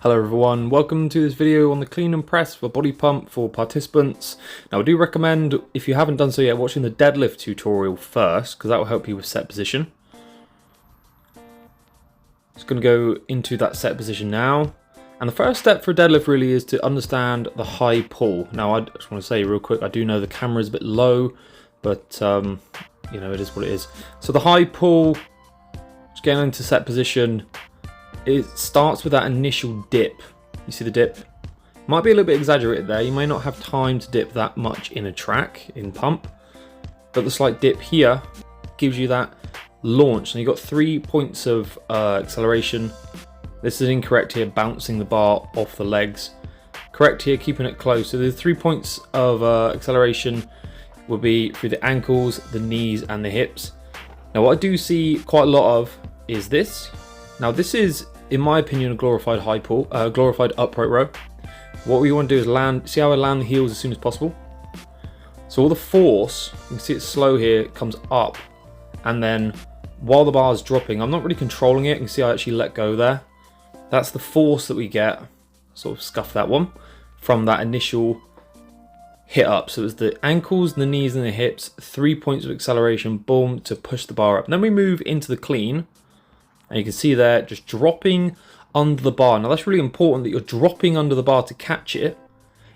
Hello everyone, welcome to this video on the clean and press for body pump for participants. Now I do recommend, if you haven't done so yet, watching the deadlift tutorial first, because that will help you with set position. Just going to go into that set position now. And the first step for deadlift really is to understand the high pull. Now I just want to say real quick, I do know the camera is a bit low, but you know, it is what it is. So the high pull, just getting into set position, it starts with that initial dip. You see the dip? Might be a little bit exaggerated there. You may not have time to dip that much in a track, in pump. But the slight dip here gives you that launch. And you've got 3 points of acceleration. This is incorrect here, bouncing the bar off the legs. Correct here, keeping it close. So the 3 points of acceleration will be through the ankles, the knees, and the hips. Now what I do see quite a lot of is this. Now this is, in my opinion, a glorified high pull, glorified upright row. What we want to do is land, see how I land the heels as soon as possible? So all the force, you can see it's slow here, it comes up, and then while the bar is dropping, I'm not really controlling it, you can see I actually let go there. That's the force that we get, sort of scuff that one, from that initial hit up. So it's the ankles, the knees, and the hips, 3 points of acceleration, boom, to push the bar up. And then we move into the clean. And you can see there, just dropping under the bar. Now that's really important that you're dropping under the bar to catch it.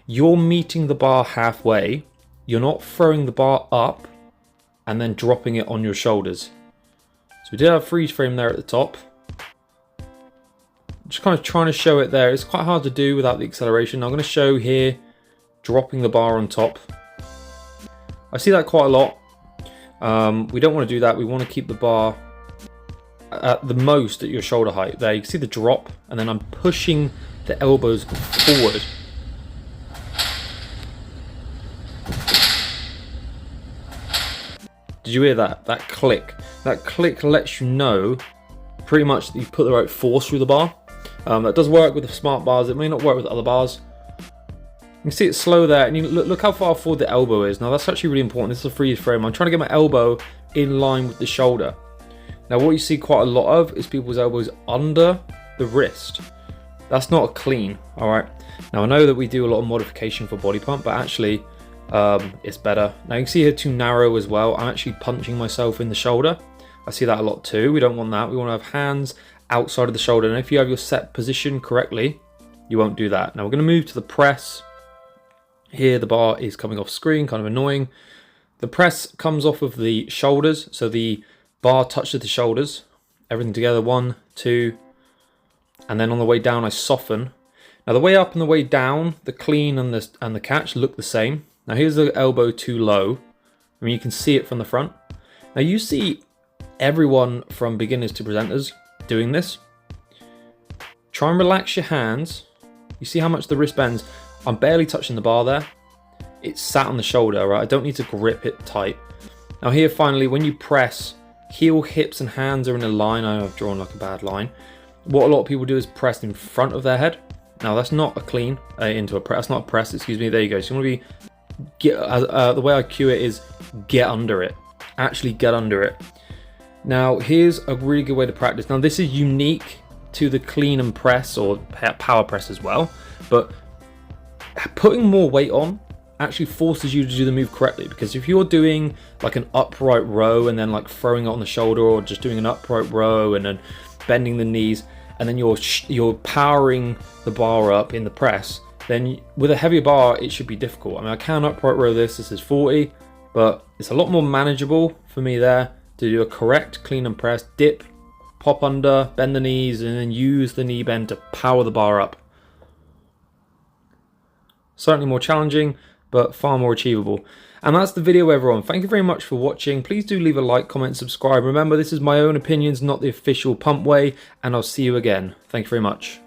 You're meeting the bar halfway. You're not throwing the bar up and then dropping it on your shoulders. So we did have freeze frame there at the top. Just kind of trying to show it there. It's quite hard to do without the acceleration. I'm going to show here, dropping the bar on top. I see that quite a lot. We don't want to do that. We want to keep the bar at the most at your shoulder height. There you can see the drop, and then I'm pushing the elbows forward. Did you hear that? That click. That click lets you know pretty much that you've put the right force through the bar. That does work with the smart bars. It may not work with other bars. You can see it's slow there, and you look how far forward the elbow is. Now that's actually really important. This is a freeze frame. I'm trying to get my elbow in line with the shoulder. Now what you see quite a lot of is people's elbows under the wrist. That's not a clean, alright? Now I know that we do a lot of modification for body pump, but actually it's better. Now you can see here too narrow as well. I'm actually punching myself in the shoulder. I see that a lot too. We don't want that. We want to have hands outside of the shoulder. And if you have your set position correctly, you won't do that. Now we're going to move to the press. Here the bar is coming off screen, kind of annoying. The press comes off of the shoulders, so the bar touches the shoulders, everything together, 1, 2, and then on the way down I soften. Now the way up and the way down, the clean and the catch look the same. Now here's the elbow too low. I mean, you can see it from the front. Now you see everyone from beginners to presenters doing this. Try and relax your hands. You see how much the wrist bends? I'm barely touching the bar there. It's sat on the shoulder, right? I don't need to grip it tight. Now here finally, when you press, heel, hips, and hands are in a line. I know I've drawn like a bad line. What a lot of people do is press in front of their head. Now that's not a clean into a press. That's not a press. Excuse me. There you go. So you want to be the way I cue it is get under it. Actually get under it. Now here's a really good way to practice. Now this is unique to the clean and press or power press as well, but putting more weight on actually forces you to do the move correctly, because if you're doing like an upright row and then like throwing it on the shoulder, or just doing an upright row and then bending the knees, and then you're powering the bar up in the press, then with a heavier bar it should be difficult. I mean, I can upright row this is 40, but it's a lot more manageable for me there to do a correct clean and press, dip, pop under, bend the knees, and then use the knee bend to power the bar up. Certainly more challenging, but far more achievable. And that's the video, everyone. Thank you very much for watching. Please do leave a like, comment, subscribe. Remember, this is my own opinions, not the official pump way, and I'll see you again. Thank you very much.